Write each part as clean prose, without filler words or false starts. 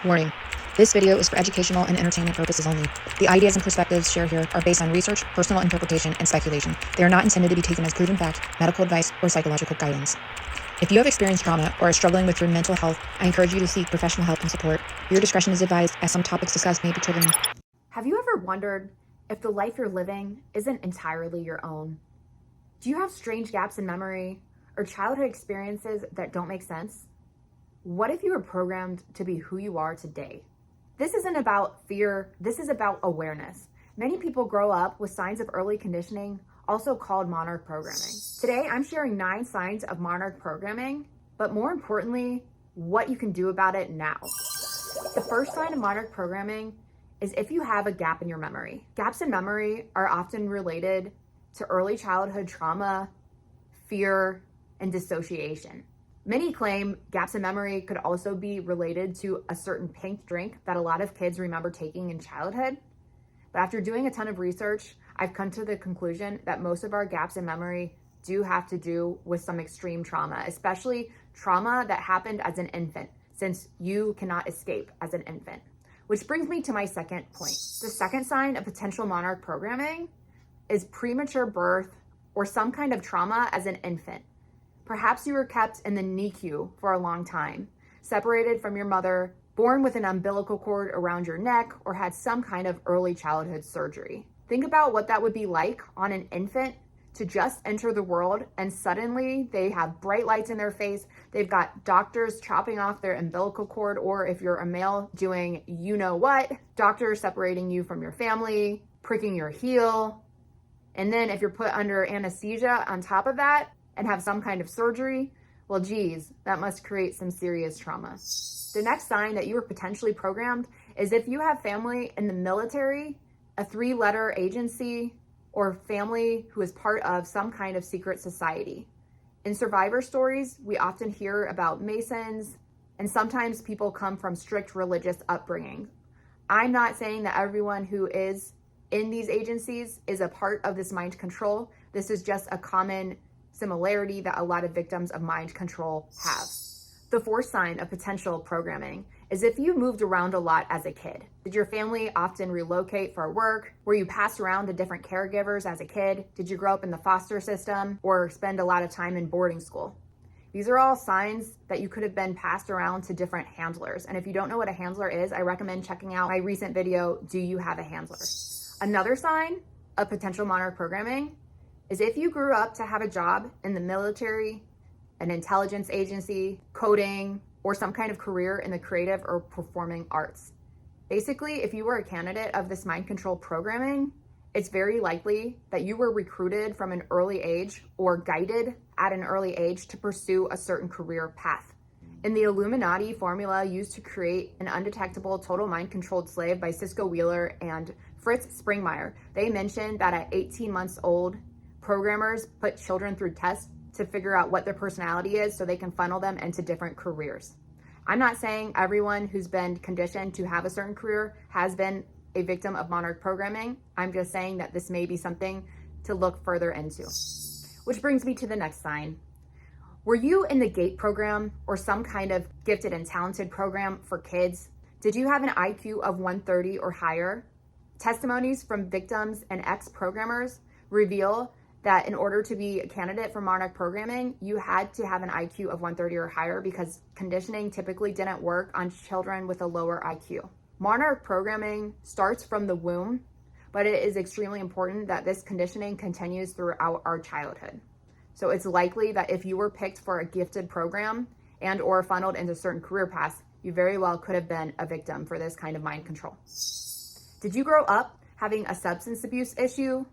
Warning. This video is for educational and entertainment purposes only. The ideas and perspectives shared here are based on research, personal interpretation, and speculation. They are not intended to be taken as proven fact, medical advice, or psychological guidance. If you have experienced trauma or are struggling with your mental health, I encourage you to seek professional help and support. Your discretion is advised, as some topics discussed may be triggering. Have you ever wondered if the life you're living isn't entirely your own? Do you have strange gaps in memory or childhood experiences that don't make sense? What if you were programmed to be who you are today? This isn't about fear, this is about awareness. Many people grow up with signs of early conditioning, also called Monarch programming. Today, I'm sharing 9 signs of Monarch programming, but more importantly, what you can do about it now. The first sign of Monarch programming is if you have a gap in your memory. Gaps in memory are often related to early childhood trauma, fear, and dissociation. Many claim gaps in memory could also be related to a certain pink drink that a lot of kids remember taking in childhood. But after doing a ton of research, I've come to the conclusion that most of our gaps in memory do have to do with some extreme trauma, especially trauma that happened as an infant, since you cannot escape as an infant. Which brings me to my second point. The second sign of potential Monarch programming is premature birth or some kind of trauma as an infant. Perhaps you were kept in the NICU for a long time, separated from your mother, born with an umbilical cord around your neck, or had some kind of early childhood surgery. Think about what that would be like on an infant to just enter the world and suddenly they have bright lights in their face. They've got doctors chopping off their umbilical cord, or if you're a male, doing you know what, doctors separating you from your family, pricking your heel. And then if you're put under anesthesia on top of that and have some kind of surgery, well, geez, that must create some serious trauma. The next sign that you were potentially programmed is if you have family in the military, a 3-letter agency, or family who is part of some kind of secret society. In survivor stories, we often hear about Masons, and sometimes people come from strict religious upbringing. I'm not saying that everyone who is in these agencies is a part of this mind control. This is just a common similarity that a lot of victims of mind control have. The fourth sign of potential programming is if you moved around a lot as a kid. Did your family often relocate for work? Were you passed around to different caregivers as a kid? Did you grow up in the foster system or spend a lot of time in boarding school? These are all signs that you could have been passed around to different handlers. And if you don't know what a handler is, I recommend checking out my recent video, Do You Have a Handler? Another sign of potential Monarch programming is if you grew up to have a job in the military, an intelligence agency, coding, or some kind of career in the creative or performing arts. Basically, if you were a candidate of this mind control programming, it's very likely that you were recruited from an early age or guided at an early age to pursue a certain career path. In the Illuminati formula used to create an undetectable total mind controlled slave by Cisco Wheeler and Fritz Springmeier, they mentioned that at 18 months old, programmers put children through tests to figure out what their personality is so they can funnel them into different careers. I'm not saying everyone who's been conditioned to have a certain career has been a victim of Monarch programming. I'm just saying that this may be something to look further into. Which brings me to the next sign. Were you in the GATE program or some kind of gifted and talented program for kids? Did you have an IQ of 130 or higher? Testimonies from victims and ex-programmers reveal that in order to be a candidate for Monarch programming, you had to have an IQ of 130 or higher because conditioning typically didn't work on children with a lower IQ. Monarch programming starts from the womb, but it is extremely important that this conditioning continues throughout our childhood. So it's likely that if you were picked for a gifted program and or funneled into certain career paths, you very well could have been a victim for this kind of mind control. Did you grow up having a substance abuse issue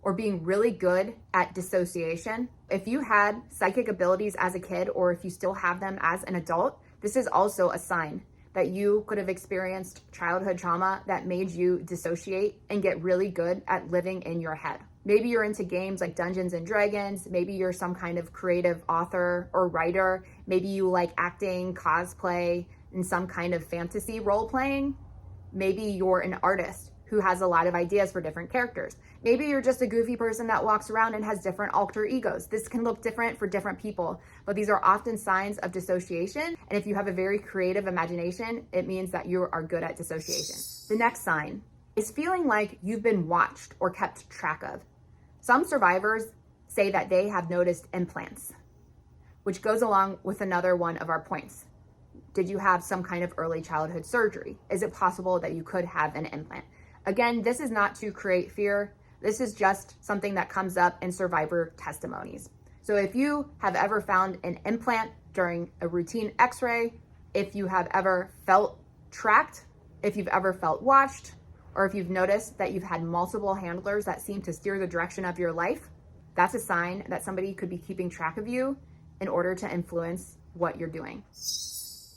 or being really good at dissociation? If you had psychic abilities as a kid, or if you still have them as an adult, this is also a sign that you could have experienced childhood trauma that made you dissociate and get really good at living in your head. Maybe you're into games like Dungeons and Dragons. Maybe you're some kind of creative author or writer. Maybe you like acting, cosplay, and some kind of fantasy role playing. Maybe you're an artist who has a lot of ideas for different characters. Maybe you're just a goofy person that walks around and has different alter egos. This can look different for different people, but these are often signs of dissociation. And if you have a very creative imagination, it means that you are good at dissociation. The next sign is feeling like you've been watched or kept track of. Some survivors say that they have noticed implants, which goes along with another one of our points. Did you have some kind of early childhood surgery? Is it possible that you could have an implant? Again, this is not to create fear. This is just something that comes up in survivor testimonies. So if you have ever found an implant during a routine x-ray, if you have ever felt tracked, if you've ever felt watched, or if you've noticed that you've had multiple handlers that seem to steer the direction of your life, that's a sign that somebody could be keeping track of you in order to influence what you're doing.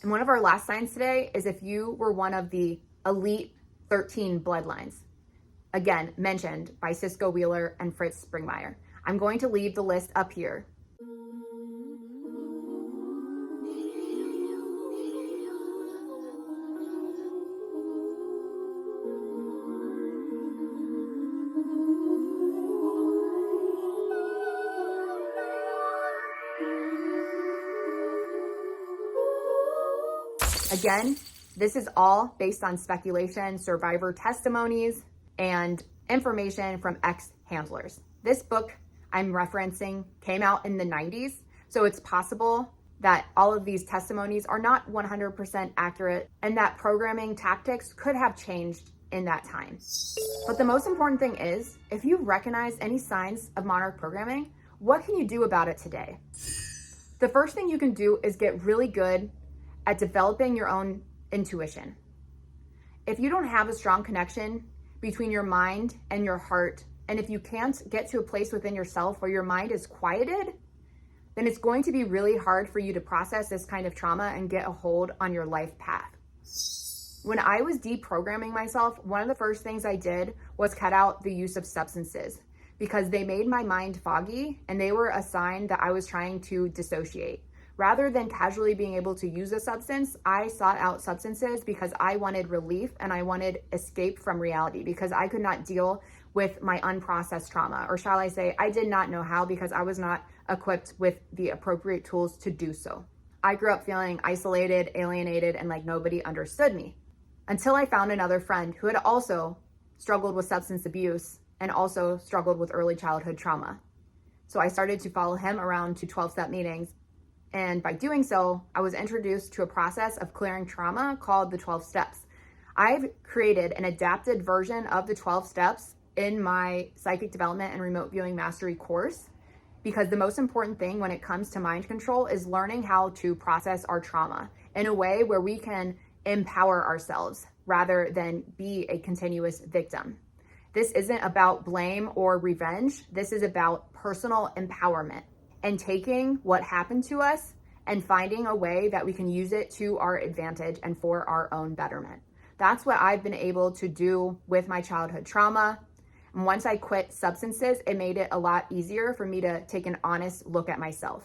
And one of our last signs today is if you were one of the elite 13 bloodlines, again, mentioned by Cisco Wheeler and Fritz Springmeier. I'm going to leave the list up here. Again, this is all based on speculation, survivor testimonies, and information from ex-handlers. This book I'm referencing came out in the 90s, so it's possible that all of these testimonies are not 100% accurate and that programming tactics could have changed in that time. But the most important thing is, if you recognize any signs of Monarch programming, what can you do about it today? The first thing you can do is get really good at developing your own intuition. If you don't have a strong connection between your mind and your heart, and if you can't get to a place within yourself where your mind is quieted, then it's going to be really hard for you to process this kind of trauma and get a hold on your life path. When I was deprogramming myself, one of the first things I did was cut out the use of substances because they made my mind foggy and they were a sign that I was trying to dissociate. Rather than casually being able to use a substance, I sought out substances because I wanted relief and I wanted escape from reality because I could not deal with my unprocessed trauma. Or shall I say, I did not know how because I was not equipped with the appropriate tools to do so. I grew up feeling isolated, alienated, and like nobody understood me until I found another friend who had also struggled with substance abuse and also struggled with early childhood trauma. So I started to follow him around to 12-step meetings. And by doing so, I was introduced to a process of clearing trauma called the 12 steps. I've created an adapted version of the 12 steps in my psychic development and remote viewing mastery course, because the most important thing when it comes to mind control is learning how to process our trauma in a way where we can empower ourselves rather than be a continuous victim. This isn't about blame or revenge. This is about personal empowerment and taking what happened to us and finding a way that we can use it to our advantage and for our own betterment. That's what I've been able to do with my childhood trauma. And once I quit substances, it made it a lot easier for me to take an honest look at myself.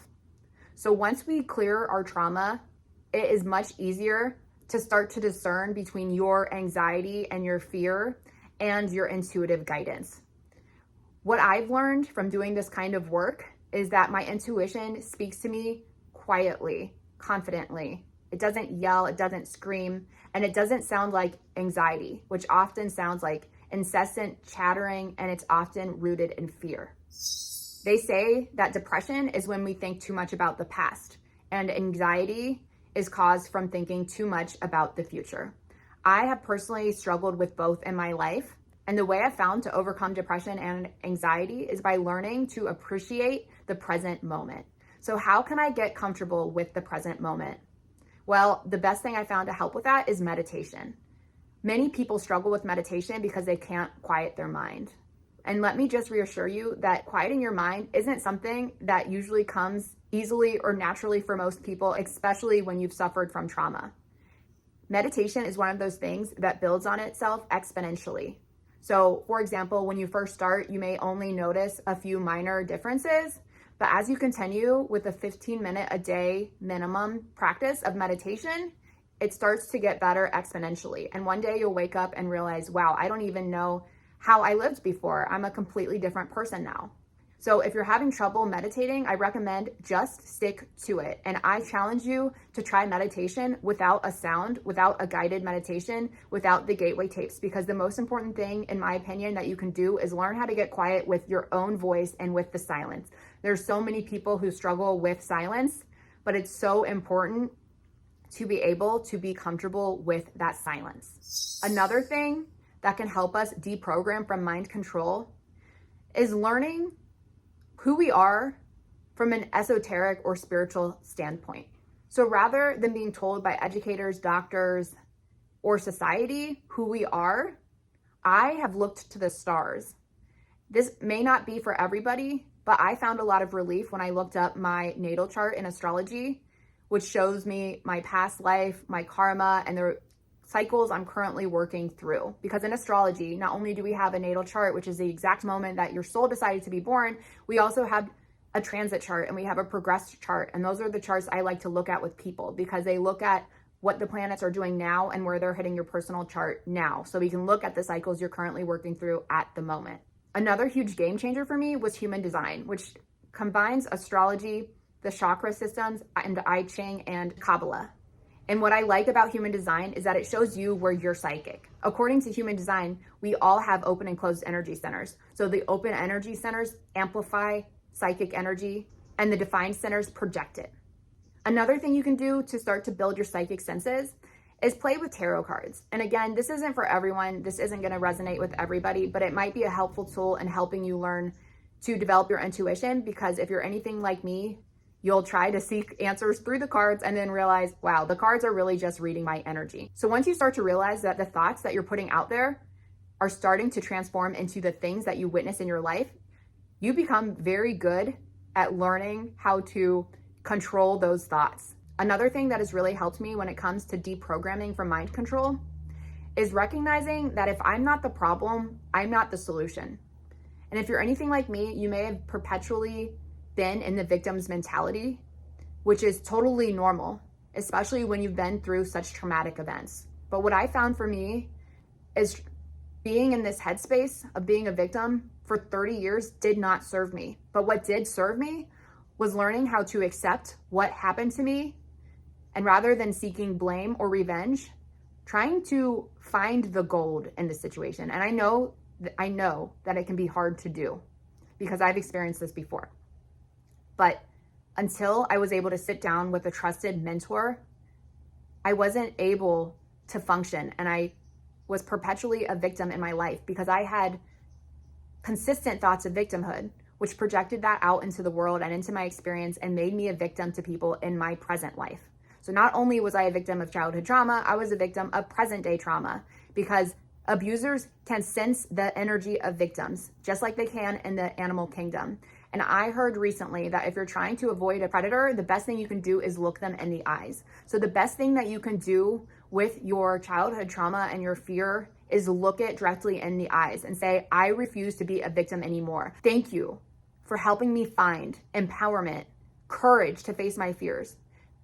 So once we clear our trauma, it is much easier to start to discern between your anxiety and your fear and your intuitive guidance. What I've learned from doing this kind of work is that my intuition speaks to me quietly, confidently. It doesn't yell, it doesn't scream, and it doesn't sound like anxiety, which often sounds like incessant chattering, and it's often rooted in fear. They say that depression is when we think too much about the past, and anxiety is caused from thinking too much about the future. I have personally struggled with both in my life, and the way I've found to overcome depression and anxiety is by learning to appreciate the present moment. So how can I get comfortable with the present moment? Well, the best thing I found to help with that is meditation. Many people struggle with meditation because they can't quiet their mind. And let me just reassure you that quieting your mind isn't something that usually comes easily or naturally for most people, especially when you've suffered from trauma. Meditation is one of those things that builds on itself exponentially. So, for example, when you first start, you may only notice a few minor differences, but as you continue with a 15-minute a day minimum practice of meditation, it starts to get better exponentially. And one day you'll wake up and realize, wow, I don't even know how I lived before. I'm a completely different person now. So if you're having trouble meditating, I recommend just stick to it. And I challenge you to try meditation without a sound, without a guided meditation, without the gateway tapes, because the most important thing, in my opinion, that you can do is learn how to get quiet with your own voice and with the silence. There's so many people who struggle with silence, but it's so important to be able to be comfortable with that silence. Another thing that can help us deprogram from mind control is learning who we are from an esoteric or spiritual standpoint. So rather than being told by educators, doctors, or society who we are, I have looked to the stars. This may not be for everybody, but I found a lot of relief when I looked up my natal chart in astrology, which shows me my past life, my karma, and the cycles I'm currently working through. Because in astrology, not only do we have a natal chart, which is the exact moment that your soul decided to be born, we also have a transit chart and we have a progressed chart. And those are the charts I like to look at with people, because they look at what the planets are doing now and where they're hitting your personal chart now. So we can look at the cycles you're currently working through at the moment. Another huge game changer for me was human design, which combines astrology, the chakra systems, and I Ching and Kabbalah. And what I like about human design is that it shows you where you're psychic. According to human design, we all have open and closed energy centers. So the open energy centers amplify psychic energy and the defined centers project it. Another thing you can do to start to build your psychic senses is play with tarot cards. And again, this isn't for everyone. This isn't going to resonate with everybody, but it might be a helpful tool in helping you learn to develop your intuition, because if you're anything like me, you'll try to seek answers through the cards and then realize, wow, the cards are really just reading my energy. So once you start to realize that the thoughts that you're putting out there are starting to transform into the things that you witness in your life, you become very good at learning how to control those thoughts. Another thing that has really helped me when it comes to deprogramming from mind control is recognizing that if I'm not the problem, I'm not the solution. And if you're anything like me, you may have perpetually been in the victim's mentality, which is totally normal, especially when you've been through such traumatic events. But what I found for me is being in this headspace of being a victim for 30 years did not serve me. But what did serve me was learning how to accept what happened to me, and rather than seeking blame or revenge, trying to find the gold in the situation. And I know that it can be hard to do because I've experienced this before. But until I was able to sit down with a trusted mentor, I wasn't able to function. And I was perpetually a victim in my life because I had consistent thoughts of victimhood, which projected that out into the world and into my experience and made me a victim to people in my present life. So not only was I a victim of childhood trauma, I was a victim of present day trauma, because abusers can sense the energy of victims, just like they can in the animal kingdom. And I heard recently that if you're trying to avoid a predator, the best thing you can do is look them in the eyes. So the best thing that you can do with your childhood trauma and your fear is look it directly in the eyes and say, I refuse to be a victim anymore. Thank you for helping me find empowerment, courage to face my fears.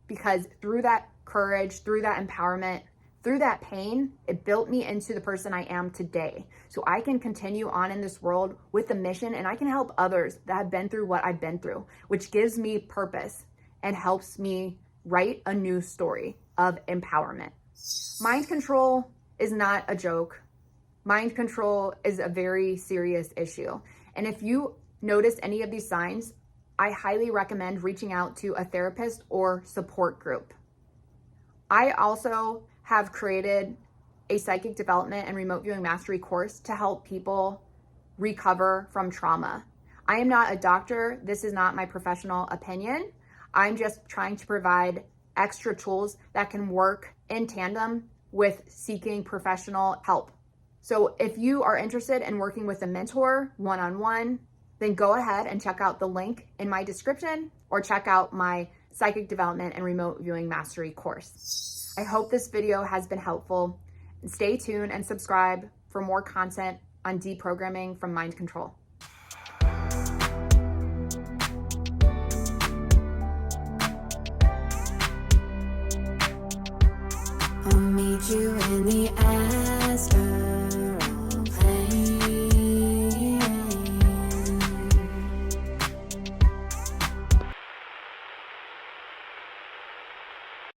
Because through that courage, through that empowerment, through that pain, it built me into the person I am today. So I can continue on in this world with a mission, and I can help others that have been through what I've been through, which gives me purpose and helps me write a new story of empowerment. Mind control is not a joke. Mind control is a very serious issue. And if you notice any of these signs, I highly recommend reaching out to a therapist or support group. I also have created a psychic development and remote viewing mastery course to help people recover from trauma. I am not a doctor. This is not my professional opinion. I'm just trying to provide extra tools that can work in tandem with seeking professional help. So if you are interested in working with a mentor one-on-one, then go ahead and check out the link in my description or check out my psychic development and remote viewing mastery course. I hope this video has been helpful. Stay tuned and subscribe for more content on deprogramming from mind control. I'll meet you in the